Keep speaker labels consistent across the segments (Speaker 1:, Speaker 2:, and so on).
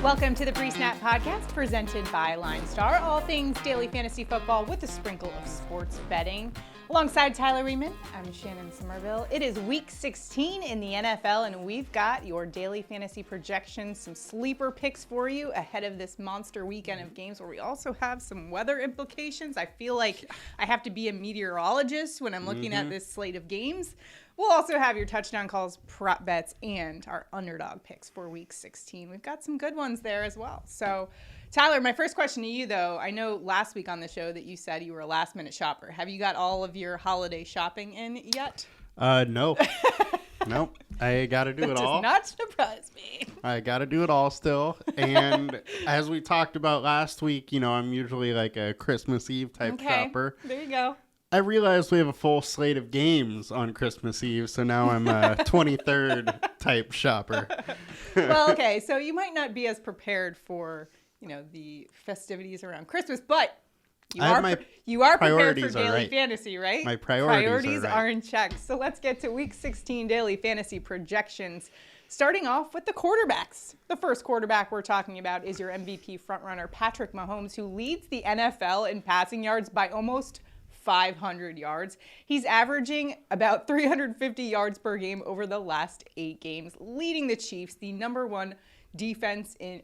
Speaker 1: Welcome to the PreSnap Podcast presented by LineStar. All things daily fantasy football with a sprinkle of sports betting. Alongside Tyler Riemann, I'm Shannon Somerville. It is week 16 in the NFL, and we've got your daily fantasy projections, some sleeper picks for you ahead of this monster weekend of games where we also have some weather implications. I feel like I have to be a meteorologist when I'm looking at this slate of games. We'll also have your touchdown calls, prop bets, and our underdog picks for week 16. We've got some good ones there as well. So, Tyler, my first question to you, though, I know last week on the show that you said you were a last-minute shopper. Have you got all of your holiday shopping in yet?
Speaker 2: No. Nope. I got to do it all.
Speaker 1: That does not surprise me.
Speaker 2: I got to do it all still. And as we talked about last week, you know, I'm usually like a Christmas Eve type shopper.
Speaker 1: There you go.
Speaker 2: I realized we have a full slate of games on Christmas Eve, so now I'm a 23rd type shopper.
Speaker 1: Well, okay, so you might not be as prepared for, you know, the festivities around Christmas, but you are prepared for daily fantasy, right?
Speaker 2: My priorities
Speaker 1: are in check. So let's get to week 16 daily fantasy projections. Starting off with the quarterbacks. The first quarterback we're talking about is your MVP frontrunner, Patrick Mahomes, who leads the NFL in passing yards by almost 500 yards. He's averaging about 350 yards per game over the last 8 games, leading the Chiefs, the number one offense in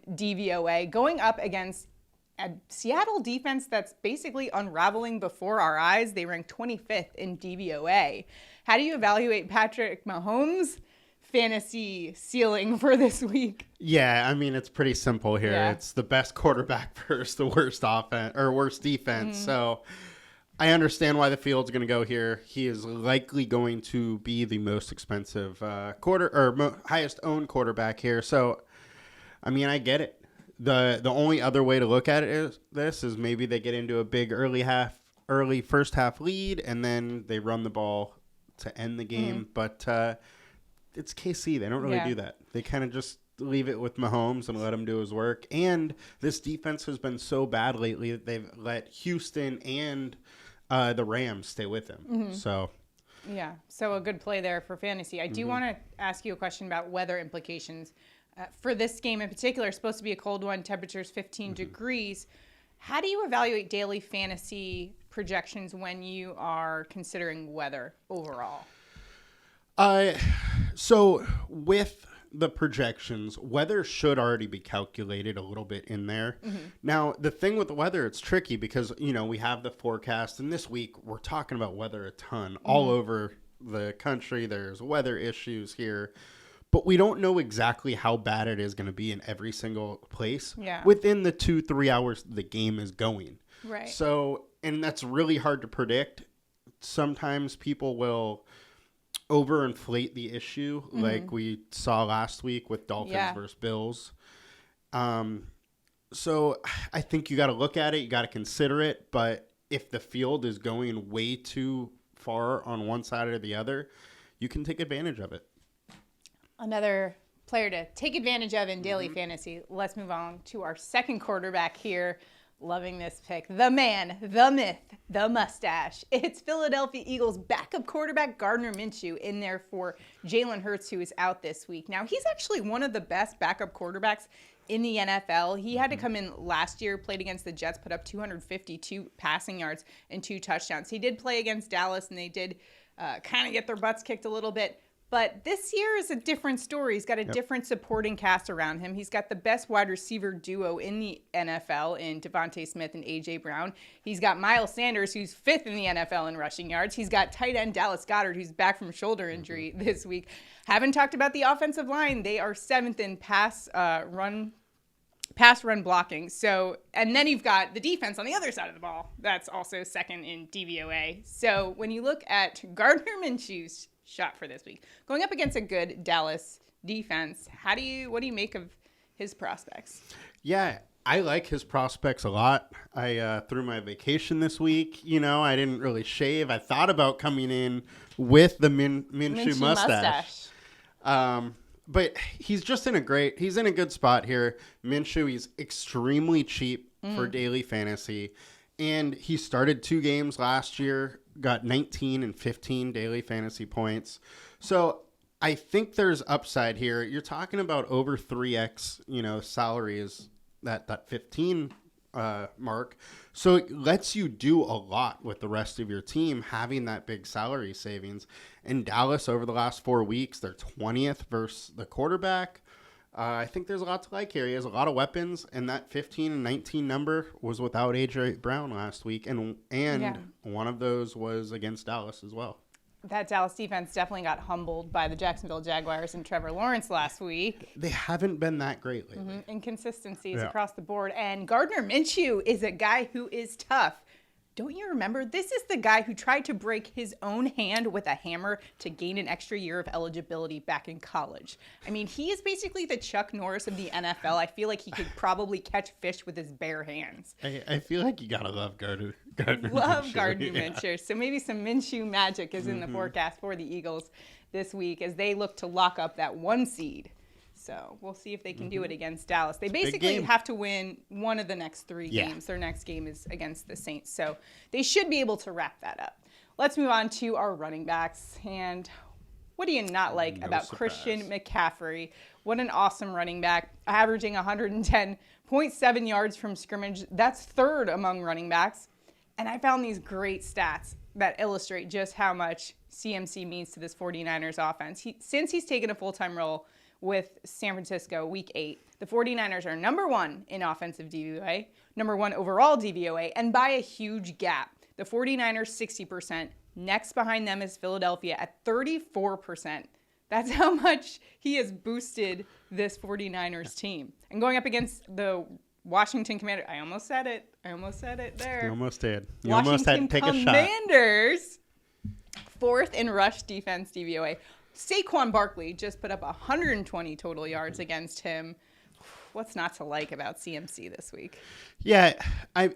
Speaker 1: DVOA, going up against a Seattle defense that's basically unraveling before our eyes. They rank 25th in DVOA. How do you evaluate Patrick Mahomes' fantasy ceiling for this week?
Speaker 2: Yeah, I mean, it's pretty simple here.
Speaker 1: Yeah.
Speaker 2: It's the best quarterback versus the worst offense or worst defense. So I understand why the field's going to go here. He is likely going to be the most expensive highest owned quarterback here. So, I mean, I get it. The only other way to look at it is maybe they get into a big early first half lead and then they run the ball to end the game. But it's KC. They don't really do that. They kind of just leave it with Mahomes and let him do his work. And this defense has been so bad lately that they've let Houston and the Rams stay with him. So a good play there for fantasy. I do want to ask you a question about weather implications. For this game in particular, it's supposed to be a cold one, temperatures 15 degrees. How do you evaluate daily fantasy projections when you are considering weather overall? So with the projections, weather should already be calculated a little bit in there. Now, the thing with the weather, it's tricky because, you know, we have the forecast, and this week we're talking about weather a ton all over the country. There's weather issues here, but we don't know exactly how bad it is going to be in every single place within the 2-3 hours the game is going.
Speaker 1: Right.
Speaker 2: So, and that's really hard to predict. Sometimes people will overinflate the issue like we saw last week with Dolphins versus Bills. So I think you got to look at it. You got to consider it. But if the field is going way too far on one side or the other, you can take advantage of it.
Speaker 1: Another player to take advantage of in daily fantasy. Let's move on to our second quarterback here. Loving this pick. The man, the myth, the mustache. It's Philadelphia Eagles backup quarterback Gardner Minshew in there for Jalen Hurts, who is out this week. Now, he's actually one of the best backup quarterbacks in the NFL. He had to come in last year, played against the Jets, put up 252 passing yards and 2 touchdowns. He did play against Dallas, and they did kind of get their butts kicked a little bit. But this year is a different story. He's got a different supporting cast around him. He's got the best wide receiver duo in the NFL in Devontae Smith and A.J. Brown. He's got Miles Sanders, who's 5th in the NFL in rushing yards. He's got tight end Dallas Goedert, who's back from shoulder injury this week. Haven't talked about the offensive line. They are 7th in pass run blocking. So, and then you've got the defense on the other side of the ball. That's also 2nd in DVOA. So when you look at Gardner Minshew's shot for this week, going up against a good Dallas defense, what do you make of his prospects?
Speaker 2: Yeah, I like his prospects a lot. I through my vacation this week, you know, I didn't really shave. I thought about coming in with the Minshew mustache. But he's just in a good spot here. Minshew, he's extremely cheap for daily fantasy. And he started 2 games last year, got 19 and 15 daily fantasy points. So I think there's upside here. You're talking about over 3x, salary is that 15 mark. So it lets you do a lot with the rest of your team having that big salary savings. In Dallas over the last 4 weeks, they're 20th versus the quarterback. I think there's a lot to like here. He has a lot of weapons, and that 15 and 19 number was without A.J. Brown last week, and one of those was against Dallas as well.
Speaker 1: That Dallas defense definitely got humbled by the Jacksonville Jaguars and Trevor Lawrence last week.
Speaker 2: They haven't been that great lately.
Speaker 1: Mm-hmm. Inconsistencies across the board. And Gardner Minshew is a guy who is tough. Don't you remember? This is the guy who tried to break his own hand with a hammer to gain an extra year of eligibility back in college. I mean, he is basically the Chuck Norris of the NFL. I feel like he could probably catch fish with his bare hands.
Speaker 2: I feel like you gotta love Gardner
Speaker 1: Minshew. So maybe some Minshew magic is in the forecast for the Eagles this week as they look to lock up that 1 seed. So we'll see if they can do it against Dallas. They basically have to win one of the next 3 games. Their next game is against the Saints. So they should be able to wrap that up. Let's move on to our running backs. And what do you not like about Christian McCaffrey? What an awesome running back, averaging 110.7 yards from scrimmage. That's third among running backs. And I found these great stats that illustrate just how much CMC means to this 49ers offense. Since he's taken a full-time role with San Francisco week 8, the 49ers are number 1 in offensive DVOA, number 1 overall DVOA, and by a huge gap. The 49ers 60%. Next behind them is Philadelphia at 34%. That's how much he has boosted this 49ers team. And going up against the Washington Commanders, I almost said it there.
Speaker 2: You almost did. You
Speaker 1: Washington
Speaker 2: almost had to take a shot.
Speaker 1: Commanders, 4th in rush defense DVOA. Saquon Barkley just put up 120 total yards against him. What's not to like about CMC this week?
Speaker 2: Yeah,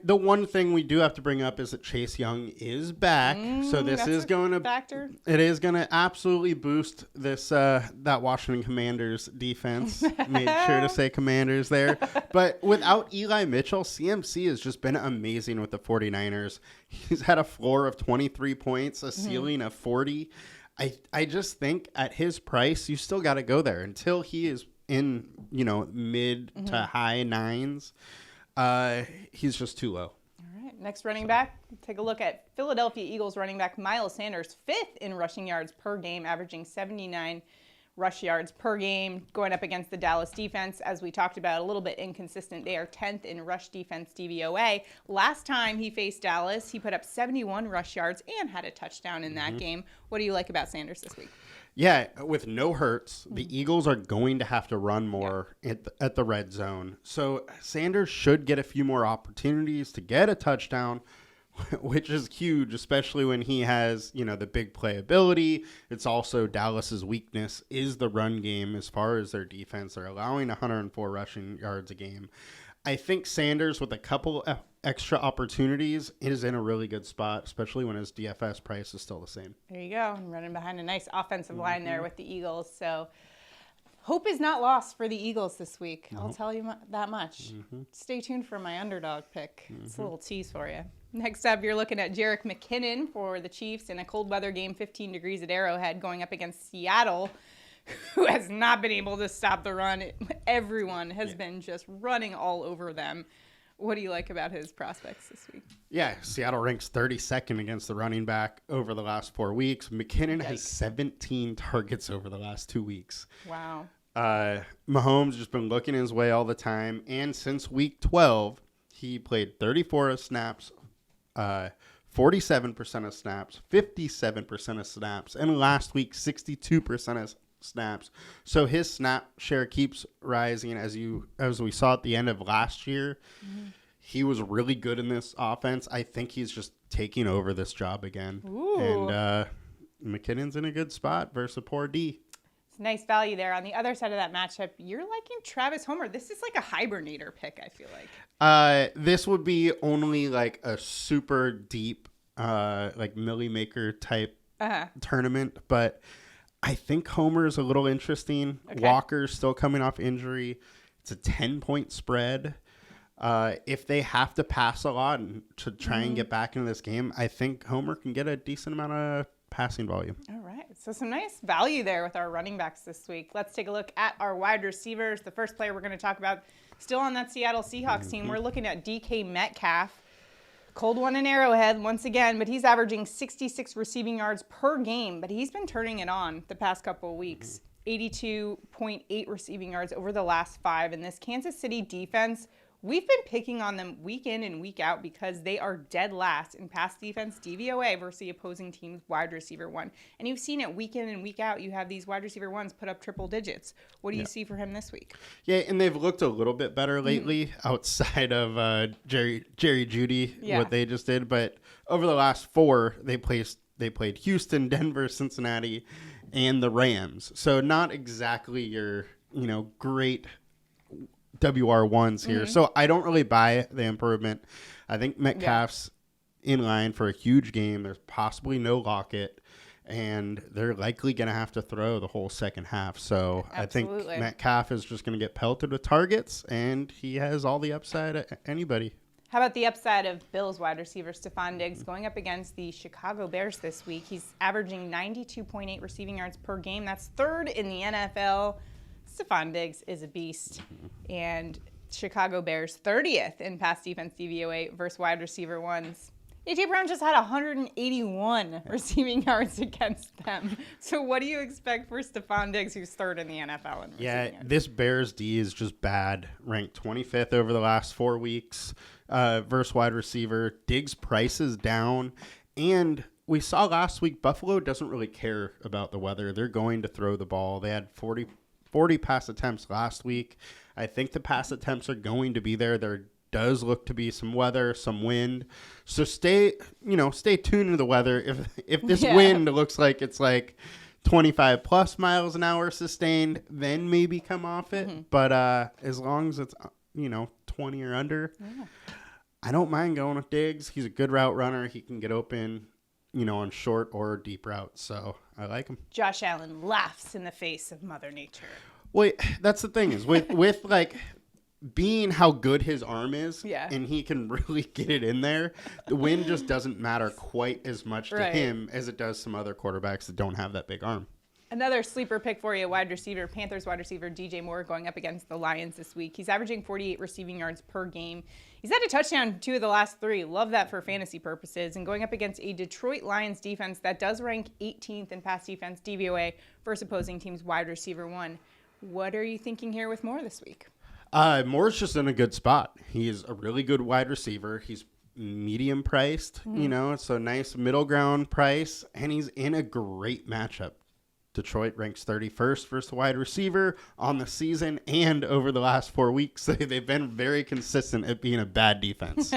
Speaker 2: the one thing we do have to bring up is that Chase Young is back, so this is going to
Speaker 1: factor.
Speaker 2: It is going to absolutely boost this that Washington Commanders defense. Made sure to say Commanders there, but without Eli Mitchell, CMC has just been amazing with the 49ers. He's had a floor of 23 points, a ceiling of 40. I just think at his price, you still got to go there until he is in, mid to high 9s. He's just too low.
Speaker 1: All right, next running back, take a look at Philadelphia Eagles running back Miles Sanders, 5th in rushing yards per game, averaging 79 rush yards per game, going up against the Dallas defense. As we talked about, a little bit inconsistent. They are 10th in rush defense DVOA. Last time he faced Dallas, he put up 71 rush yards and had a touchdown in that game. What do you like about Sanders this week?
Speaker 2: Yeah, with no Hurts, the Eagles are going to have to run more at the red zone. So Sanders should get a few more opportunities to get a touchdown, which is huge, especially when he has, the big playability. It's also Dallas's weakness is the run game as far as their defense. They're allowing 104 rushing yards a game. I think Sanders, with a couple extra opportunities, is in a really good spot, especially when his DFS price is still the same.
Speaker 1: There you go. I'm running behind a nice offensive line there with the Eagles. So hope is not lost for the Eagles this week. I'll tell you that much. Stay tuned for my underdog pick. It's a little tease for you. Next up, you're looking at Jerick McKinnon for the Chiefs in a cold weather game, 15 degrees at Arrowhead, going up against Seattle, who has not been able to stop the run. Everyone has been just running all over them. What do you like about his prospects this week? Yeah,
Speaker 2: Seattle ranks 32nd against the running back over the last 4 weeks. McKinnon has 17 targets over the last 2 weeks.
Speaker 1: Wow.
Speaker 2: Mahomes has been looking his way all the time. And since week 12, he played 34 snaps, 47% of snaps, 57% of snaps, and last week, 62% of snaps. So his snap share keeps rising as we saw at the end of last year. He was really good in this offense. I think he's just taking over this job again.
Speaker 1: Ooh.
Speaker 2: And McKinnon's in a good spot versus a poor D.
Speaker 1: It's nice value there. On the other side of that matchup, you're liking Travis Homer. This is like a hibernator pick, I feel like.
Speaker 2: This would be only like a super deep like Millie Maker type tournament, but I think Homer is a little interesting. Okay. Walker's still coming off injury. It's a 10-point spread. If they have to pass a lot to try and get back into this game, I think Homer can get a decent amount of passing volume.
Speaker 1: All right. So some nice value there with our running backs this week. Let's take a look at our wide receivers. The first player we're going to talk about, still on that Seattle Seahawks team, we're looking at DK Metcalf. Cold one in Arrowhead once again, but he's averaging 66 receiving yards per game, but he's been turning it on the past couple of weeks. 82.8 receiving yards over the last 5. And this Kansas City defense, we've been picking on them week in and week out because they are dead last in pass defense DVOA versus the opposing team's wide receiver one. And you've seen it week in and week out. You have these wide receiver ones put up triple digits. What do you see for him this week?
Speaker 2: Yeah, and they've looked a little bit better lately outside of Jerry Jeudy, what they just did. But over the last 4, they played Houston, Denver, Cincinnati, and the Rams. So not exactly your, great WR1s here. So I don't really buy the improvement. I think Metcalf's in line for a huge game. There's possibly no Lockett, and they're likely going to have to throw the whole second half. So
Speaker 1: Absolutely.
Speaker 2: I think Metcalf is just going to get pelted with targets, and he has all the upside of anybody.
Speaker 1: How about the upside of Bills wide receiver Stephon Diggs going up against the Chicago Bears this week? He's averaging 92.8 receiving yards per game. That's 3rd in the NFL. Stephon Diggs is a beast. And Chicago Bears 30th in pass defense DVOA versus wide receiver ones. A.J. Brown just had 181 receiving yards against them. So what do you expect for Stephon Diggs, who's 3rd in the NFL in receiving yards?
Speaker 2: This Bears D is just bad. Ranked 25th over the last 4 weeks versus wide receiver. Diggs' price is down. And we saw last week Buffalo doesn't really care about the weather. They're going to throw the ball. They had 40 pass attempts last week. I think the pass attempts are going to be there. There does look to be some weather, some wind. So stay tuned to the weather. If this wind looks like it's like 25 plus miles an hour sustained, then maybe come off it. But as long as it's 20 or under, I don't mind going with Diggs. He's a good route runner. He can get open, on short or deep routes. So I like him.
Speaker 1: Josh Allen laughs in the face of Mother Nature.
Speaker 2: Wait, that's the thing is with like being how good his arm is, and he can really get it in there, the wind just doesn't matter quite as much to him as it does some other quarterbacks that don't have that big arm.
Speaker 1: Another sleeper pick for you, Panthers wide receiver DJ Moore going up against the Lions this week. He's averaging 48 receiving yards per game. He's had a touchdown 2 of the last 3. Love that for fantasy purposes. And going up against a Detroit Lions defense that does rank 18th in pass defense DVOA versus opposing team's wide receiver one. What are you thinking here with Moore this week?
Speaker 2: Moore's just in a good spot. He's a really good wide receiver. He's medium priced, it's a nice middle ground price, and he's in a great matchup. Detroit ranks 31st versus the wide receiver on the season, and over the last 4 weeks, they've been very consistent at being a bad defense.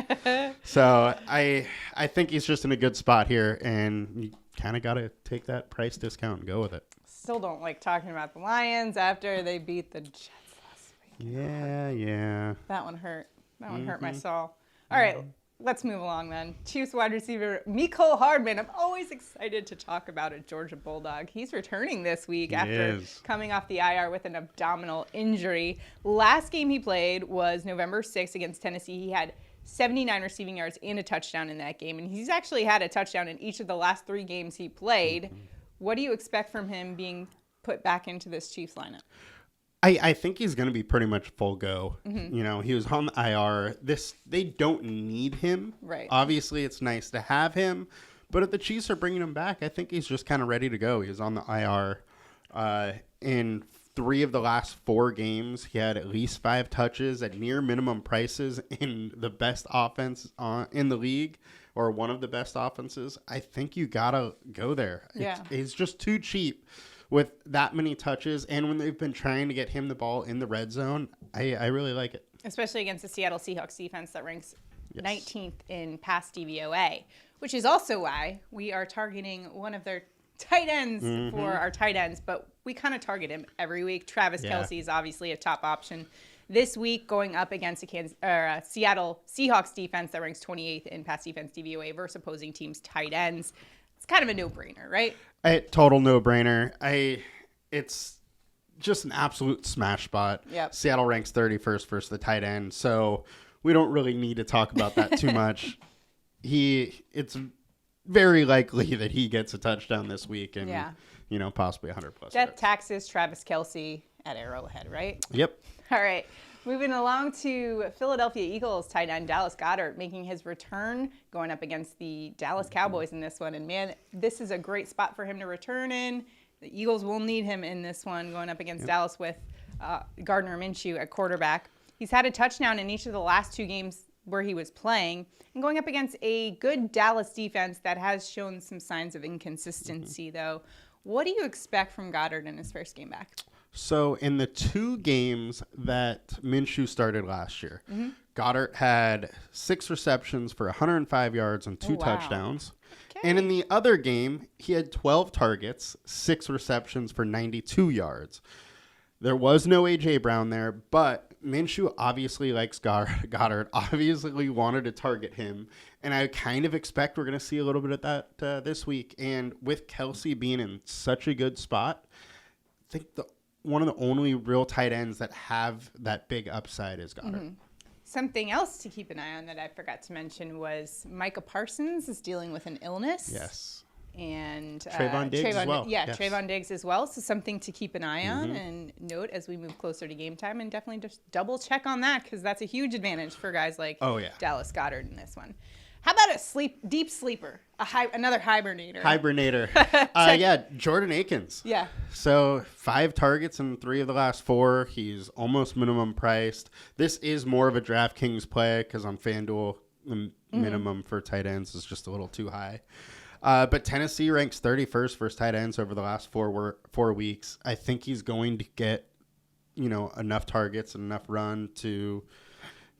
Speaker 2: So I think he's just in a good spot here, and you kind of got to take that price discount and go with it.
Speaker 1: Still don't like talking about the Lions after they beat the Jets last week.
Speaker 2: Yeah.
Speaker 1: That one hurt. That one hurt my soul. All right, let's move along then. Chiefs wide receiver Mecole Hardman. I'm always excited to talk about a Georgia Bulldog. He's returning this week after coming off the IR with an abdominal injury. Last game he played was November 6th against Tennessee. He had 79 receiving yards and a touchdown in that game, and he's actually had a touchdown in each of the last 3 games he played. What do you expect from him being put back into this Chiefs lineup?
Speaker 2: I think he's going to be pretty much full go. He was on the IR. They don't need him.
Speaker 1: Right.
Speaker 2: Obviously, it's nice to have him. But if the Chiefs are bringing him back, I think he's just kind of ready to go. He was on the IR. In 3 of the last 4 games, he had at least 5 touches at near minimum prices in the best offense in the league, or one of the best offenses. I think you got to go there.
Speaker 1: Yeah.
Speaker 2: It's just too cheap with that many touches. And when they've been trying to get him the ball in the red zone, I really like it.
Speaker 1: Especially against the Seattle Seahawks defense that ranks 19th in pass DVOA, which is also why we are targeting one of their tight ends for our tight ends, but we kind of target him every week. Travis Kelce is obviously a top option. This week, going up against a Seattle Seahawks defense that ranks 28th in pass defense DVOA versus opposing teams' tight ends. It's kind of a no-brainer, right?
Speaker 2: Total no-brainer. It's just an absolute smash spot.
Speaker 1: Yep.
Speaker 2: Seattle ranks 31st versus the tight end, so we don't really need to talk about that too much. It's very likely that he gets a touchdown this week and, possibly 100 plus.
Speaker 1: Death taxes, Travis Kelce at Arrowhead, right?
Speaker 2: Yep.
Speaker 1: All right. Moving along to Philadelphia Eagles tight end Dallas Goedert making his return, going up against the Dallas Cowboys in this one. And, man, this is a great spot for him to return in. The Eagles will need him in this one, going up against Dallas with Gardner Minshew at quarterback. He's had a touchdown in each of the last 2 games where he was playing, and going up against a good Dallas defense that has shown some signs of inconsistency, though. What do you expect from Goddard in his first game back?
Speaker 2: So in the 2 games that Minshew started last year, Goddard had 6 receptions for 105 yards and 2 touchdowns. Okay. And in the other game, he had 12 targets, 6 receptions for 92 yards. There was no A.J. Brown there, but Minshew obviously likes Goddard, obviously wanted to target him, and I kind of expect we're going to see a little bit of that this week. And with Kelce being in such a good spot, I think one of the only real tight ends that have that big upside is Goddard.
Speaker 1: Something else to keep an eye on that I forgot to mention was Micah Parsons is dealing with an illness.
Speaker 2: Yes.
Speaker 1: And
Speaker 2: Trayvon Diggs as well.
Speaker 1: Yeah, yes. Trayvon Diggs as well. So something to keep an eye on and note as we move closer to game time, and definitely just double check on that because that's a huge advantage for guys like Dallas Goedert in this one. How about a deep sleeper, another hibernator?
Speaker 2: Jordan Akins.
Speaker 1: Yeah.
Speaker 2: So 5 targets in 3 of the last 4. He's almost minimum priced. This is more of a DraftKings play because on FanDuel, the minimum for tight ends is just a little too high. But Tennessee ranks 31st versus tight ends over the last 4 weeks. I think he's going to get, enough targets and enough run to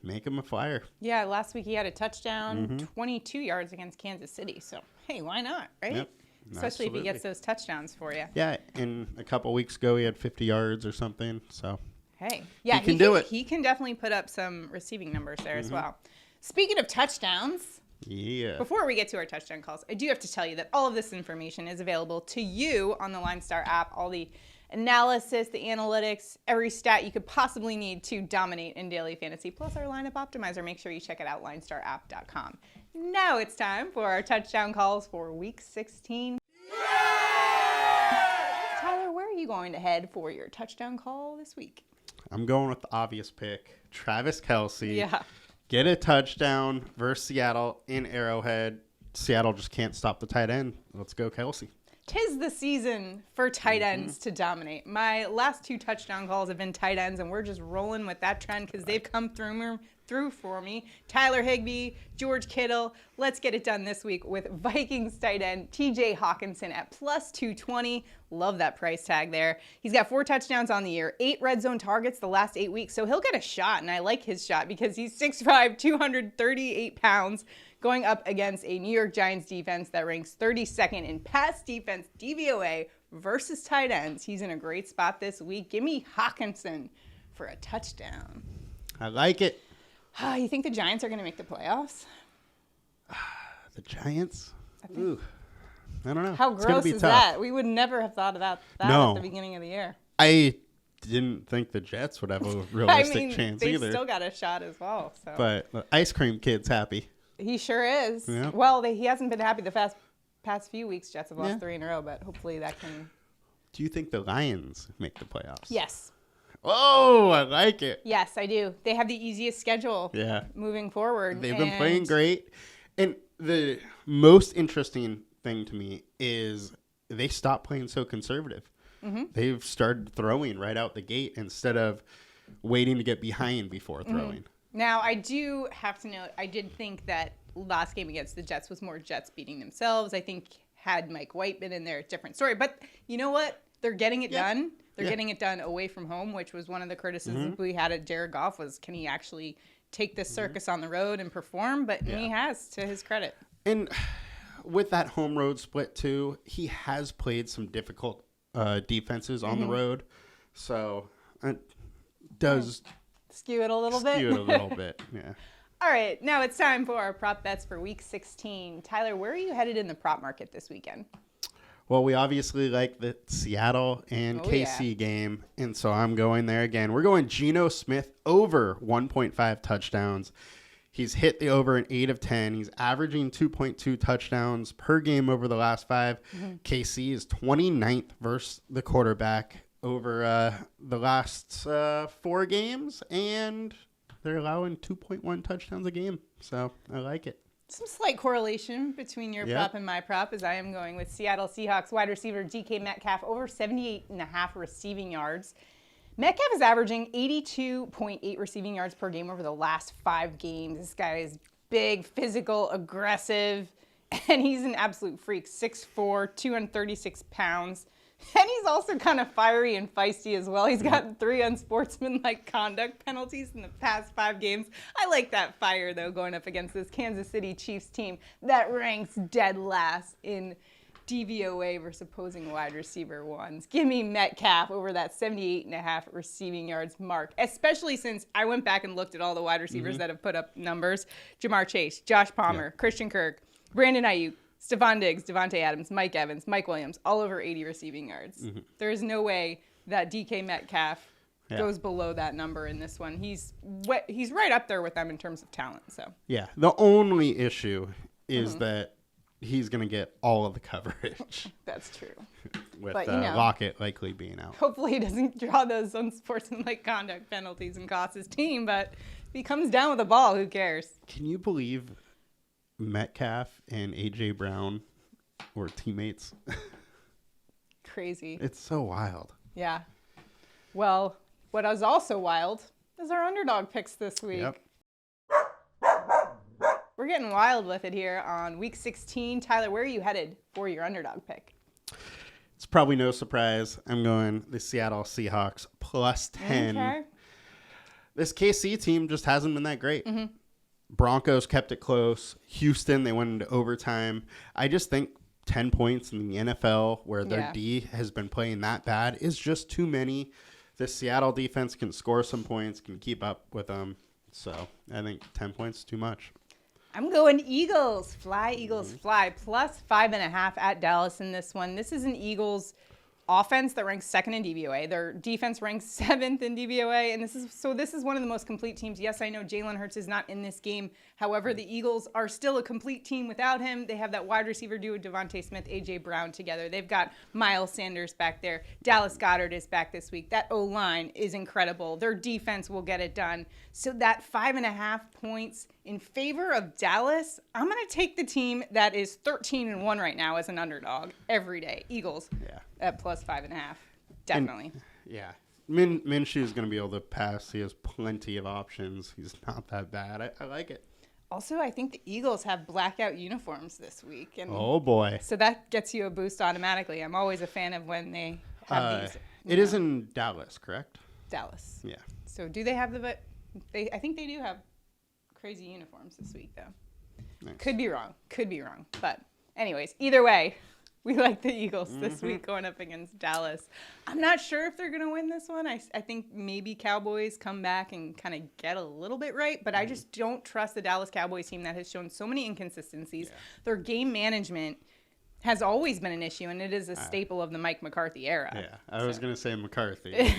Speaker 2: make him a flyer.
Speaker 1: Yeah, last week he had a touchdown, 22 yards against Kansas City. So, hey, why not, right?
Speaker 2: Yep,
Speaker 1: especially if he gets those touchdowns for you.
Speaker 2: Yeah, and a couple weeks ago he had 50 yards or something. So,
Speaker 1: hey, yeah,
Speaker 2: he can do it.
Speaker 1: He can definitely put up some receiving numbers there as well. Speaking of touchdowns, before we get to our touchdown calls, I do have to tell you that all of this information is available to you on the LineStar app. All the analysis, the analytics, every stat you could possibly need to dominate in daily fantasy, plus our lineup optimizer. Make sure you check it out, linestarapp.com. Now it's time for our touchdown calls for week 16. Tyler, where are you going to head for your touchdown call this week?
Speaker 2: I'm going with the obvious pick, Travis Kelce.
Speaker 1: Yeah.
Speaker 2: Get a touchdown versus Seattle in Arrowhead. Seattle just can't stop the tight end. Let's go, Kelce.
Speaker 1: 'Tis the season for tight ends to dominate. My last 2 touchdown calls have been tight ends, and we're just rolling with that trend because they've come through for me. Tyler Higbee, George Kittle. Let's get it done this week with Vikings tight end TJ Hawkinson at plus 220. Love that price tag there. He's got 4 touchdowns on the year, 8 red zone targets the last 8 weeks, so he'll get a shot, and I like his shot because he's 6'5", 238 pounds, going up against a New York Giants defense that ranks 32nd in pass defense DVOA versus tight ends. He's in a great spot this week. Give me Hawkinson for a touchdown.
Speaker 2: I like it.
Speaker 1: You think the Giants are going to make the playoffs?
Speaker 2: The Giants? Ooh, I don't know.
Speaker 1: How gross is that? We would never have thought about that at the beginning of the year.
Speaker 2: I didn't think the Jets would have a realistic chance either.
Speaker 1: They still got a shot as well. So.
Speaker 2: But the ice cream kid's happy.
Speaker 1: He sure is.
Speaker 2: Yeah.
Speaker 1: Well, he hasn't been happy the past few weeks. Jets have lost 3 in a row, but hopefully that can...
Speaker 2: Do you think the Lions make the playoffs?
Speaker 1: Yes.
Speaker 2: Oh, I like it.
Speaker 1: Yes, I do. They have the easiest schedule moving forward.
Speaker 2: They've been playing great. And the most interesting thing to me is they stopped playing so conservative. They've started throwing right out the gate instead of waiting to get behind before throwing.
Speaker 1: Now, I do have to note, I did think that last game against the Jets was more Jets beating themselves. I think had Mike White been in there, different story. But you know what? They're getting it done. They're getting it done away from home, which was one of the criticisms we had at Jared Goff was, can he actually take this circus on the road and perform? But he has, to his credit.
Speaker 2: And with that home road split, too, he has played some difficult defenses on the road. So it does...
Speaker 1: Skew it a little bit?
Speaker 2: Skew it a little bit, yeah.
Speaker 1: All right, now it's time for our prop bets for Week 16. Tyler, where are you headed in the prop market this weekend?
Speaker 2: Well, we obviously like the Seattle and KC game, and so I'm going there again. We're going Geno Smith over 1.5 touchdowns. He's hit the over in 8 of 10. He's averaging 2.2 touchdowns per game over the last 5. KC is 29th versus the quarterback over the last 4 games, and they're allowing 2.1 touchdowns a game. So I like it.
Speaker 1: Some slight correlation between your prop and my prop, as I am going with Seattle Seahawks wide receiver DK Metcalf over 78.5 receiving yards. Metcalf is averaging 82.8 receiving yards per game over the last 5 games. This guy is big, physical, aggressive, and he's an absolute freak. 6'4", 236 pounds. And he's also kind of fiery and feisty as well. He's gotten 3 unsportsmanlike conduct penalties in the past 5 games. I like that fire, though, going up against this Kansas City Chiefs team that ranks dead last in DVOA versus opposing wide receiver ones. Give me Metcalf over that 78.5 receiving yards mark, especially since I went back and looked at all the wide receivers that have put up numbers. Jamar Chase, Josh Palmer, Christian Kirk, Brandon Ayuk, Stephon Diggs, Devontae Adams, Mike Evans, Mike Williams, all over 80 receiving yards. There is no way that DK Metcalf goes below that number in this one. He's right up there with them in terms of talent. So
Speaker 2: yeah, the only issue is that he's going to get all of the coverage.
Speaker 1: That's true.
Speaker 2: With Lockett likely being out.
Speaker 1: Hopefully he doesn't draw those unsportsmanlike conduct penalties and cost his team, but if he comes down with the ball, who cares?
Speaker 2: Can you believe Metcalf and A.J. Brown were teammates?
Speaker 1: Crazy.
Speaker 2: It's so wild.
Speaker 1: Yeah. Well, what is also wild is our underdog picks this week.
Speaker 2: Yep.
Speaker 1: We're getting wild with it here on week 16. Tyler, where are you headed for your underdog pick?
Speaker 2: It's probably no surprise. I'm going the Seattle Seahawks plus 10.
Speaker 1: Okay.
Speaker 2: This KC team just hasn't been that great. Broncos kept it close. Houston, they went into overtime. I just think 10 points in the NFL where their D has been playing that bad is just too many. The Seattle defense can score some points, can keep up with them. So I think 10 points is too much.
Speaker 1: I'm going Eagles. Fly, Eagles, fly. Plus 5.5 at Dallas in this one. This is an Eagles offense that ranks 2nd in DVOA. Their defense ranks 7th in DVOA. And this is one of the most complete teams. Yes, I know Jalen Hurts is not in this game. However, the Eagles are still a complete team without him. They have that wide receiver duo, Devontae Smith, A.J. Brown together. They've got Miles Sanders back there. Dallas Goedert is back this week. That O-line is incredible. Their defense will get it done. So that 5.5 points in favor of Dallas, I'm going to take the team that is 13-1 right now as an underdog every day. Eagles at plus 5.5. Definitely.
Speaker 2: Minshew is going to be able to pass. He has plenty of options. He's not that bad. I like it.
Speaker 1: Also, I think the Eagles have blackout uniforms this week. And
Speaker 2: oh, boy.
Speaker 1: So that gets you a boost automatically. I'm always a fan of when they have these.
Speaker 2: It is in Dallas, correct?
Speaker 1: Dallas.
Speaker 2: Yeah.
Speaker 1: So do they have I think they do have crazy uniforms this week, though.
Speaker 2: Nice.
Speaker 1: Could be wrong. But anyways, either way, we like the Eagles this week going up against Dallas. I'm not sure if they're going to win this one. I think maybe Cowboys come back and kind of get a little bit right, but I just don't trust the Dallas Cowboys team that has shown so many inconsistencies. Their game management has always been an issue, and it is a staple of the Mike McCarthy era.
Speaker 2: Yeah, I was going to say McCarthy.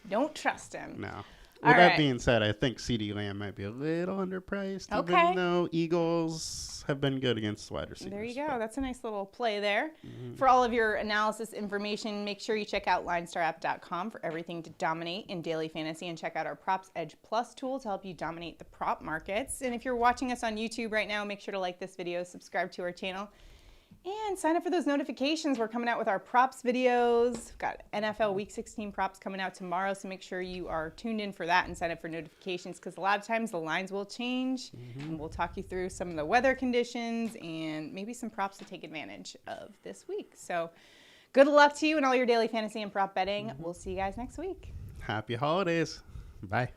Speaker 1: Don't trust him.
Speaker 2: No. With that being said, I think CeeDee Lamb might be a little underpriced, even though Eagles have been good against wide receivers.
Speaker 1: There you go. That's a nice little play there. For all of your analysis information, make sure you check out linestarapp.com for everything to dominate in daily fantasy, and check out our Props Edge Plus tool to help you dominate the prop markets. And if you're watching us on YouTube right now, make sure to like this video, subscribe to our channel, and sign up for those notifications. We're coming out with our props videos. We've got NFL Week 16 props coming out tomorrow, so make sure you are tuned in for that and sign up for notifications, because a lot of times the lines will change, and we'll talk you through some of the weather conditions and maybe some props to take advantage of this week. So good luck to you in all your daily fantasy and prop betting. We'll see you guys next week.
Speaker 2: Happy holidays. Bye.